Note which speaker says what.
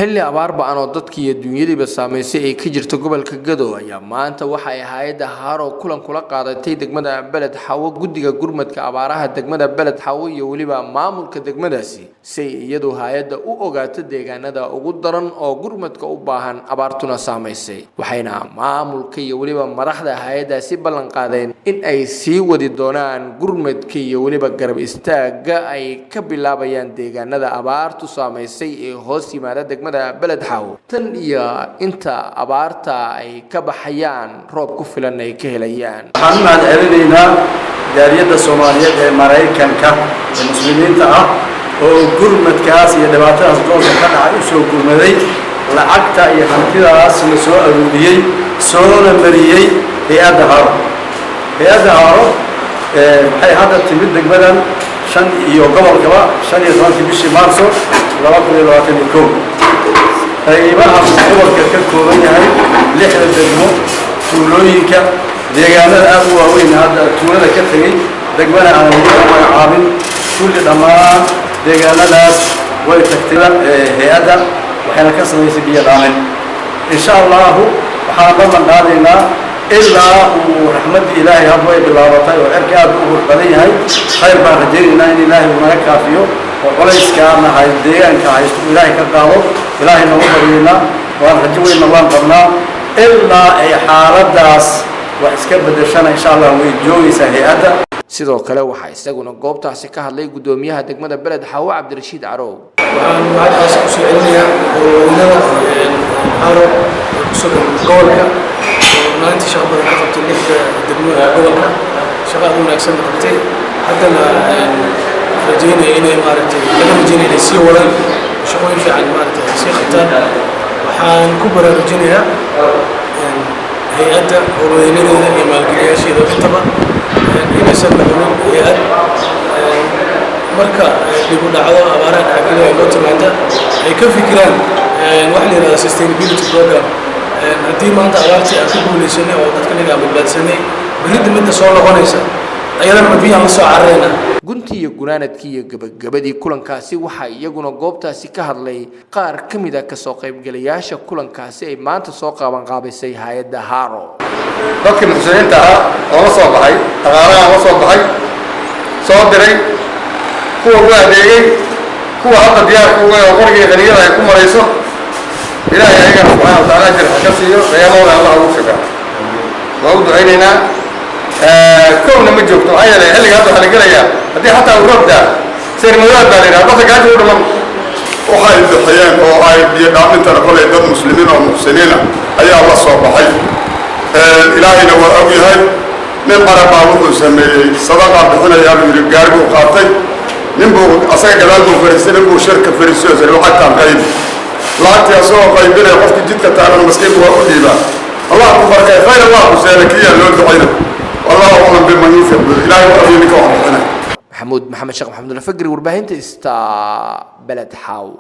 Speaker 1: xilli abaar ba'an oo dadkii iyo dunyadiiba saameysay ay ka jirto gobolka Gado ayaa maanta waxa ay hay'adda Haro kulan kula qaadatay degmada Beled Xawo guddiga gurmadka abaaraha degmada Beled Xawo iyo waliba maamulka degmadaasi si iyadoo hay'adda u ogaato deegaanada ugu daran oo gurmadka u baahan abaartuna saameysay waxayna maamulka iyo waliba madaxda hay'addaasi ballan qaadeen in ay sii wadi doonaan gurmadka iyo waliba garab istaaga ay ka bilaabayaan deegaanada abaartu saameysay ee hoos yimaada degmada Beled Xawo tan iyo inta abaarta ay ka baxayaan roob ku filan ay ka helayaan
Speaker 2: waxaan mahadcelinaynaa jaaliyadda Soomaaliyeed ee Mareykanka ee muslimiinta ah oo gurmadkaas iyo dhibaatadaas gobolka ka dhacay u soo gurmaday lacagta iyo hantidaas la soo aruuriyay soona mariyay hay'adda Haro waxay hadda timid degmadan shan iyo gobolkaba 15 bishii Maarso 2021 qaybaha gobolka ka kooban yahay 6 degmo tuulooyinka deegaanada aad u waaweyn hadda tuulada ka tagay degmada aan magacaabin kulli dhammaan deegaanadaas way tagtay hay'adda waxayna ka samaysay biyo dhaamin insha Allah waxaan ballan qaadaynaa ilaa uu raxmadda Ilaahay hadba ay bilaabatay oo cirka aad u badan yahay khayr baan rajaynaynaa in Ilaahay uu naga kaafiyo oo qolayskaana hay deegaanka haysto Ilaahay ka qaado Ilaahay nagu baryeena waan rajo weyn waan qabnaa ilaa ay xaaladaas wax iska bedeshana insha Allah way joogaysaa hay'adda
Speaker 1: sidoo kale waxa isaguna goobtaasi ka hadlay gudoomiyaha degmada Beled Xawo Cabdirashiid Carow
Speaker 3: waxaan magacaysa ku soo celinayaa howlada Haro kusoo gobolka maanta shaqada ka qabtay lixda degmada gobolka shaqada wanaagsan qabtay haddana rajaynaya inay maaragtay laga rajaynaya inay sii wadaan shaqooyin fiican maaragtay sii qabtaan waxaan ku baraarujinayaa hay'adda howlwadeennadooda iyo maalgeliyaasheeda intaba inaysan noqonin hay'ad marka dib u dhacdo abaaraha dhacdada ay loo timaada ay ka fikiraan wax la yiraahdo sustainability program haddii maanta abaartii aan ku guuleysanay oo dadka naga badbaadsanay berrida midda soo noqonaysa ayadana madiyaan la soo carreena
Speaker 1: gunti iyo gunaanadkii iyo gabagabadii kulankaasi waxa iyaguna goobtaasi ka hadlay qaar ka mid ah ka soo qaybgalayaasha kulankaasi ay maanta soo qaabisay hay'adda Haro
Speaker 2: dadkii muslimiinta ah oo soo baxay dhaqaalaha soo baxay soo diray kuwa u adeegay kuwa hadda diyaar u ah qorgii qaniyada ay ku marayso ilaahay ayaga subhanahu wa ta'ala jirka ka siiyo qiyaamada Allah ugu shaga waa u duceynayna كوننا مجوك تو عيالي اللي قاعد على قرية هدي حتى الرب ده سير مدار بالنا بس قاعد يقول لهم
Speaker 4: وحي الحيان وحي بيدعم انت كل عدد مسلمين ومحسنين اي الله صوب حي الهي لو ابي هاي نبقى بعض سمي صدقه بحنا يا رجال وقاطي نبو اسا قال فريسين بو شركه فريسيو زي حتى قايد لا تيسو قايبنا وقت جدك تعالى مسكين وقديبا الله اكبر خير الله وسالك يا لو دعينا والله أعلم بما يوفق إلهي وأبينك وحنا
Speaker 1: محمد شيخ محمد الفقري ورباهنت استا بلد حاو.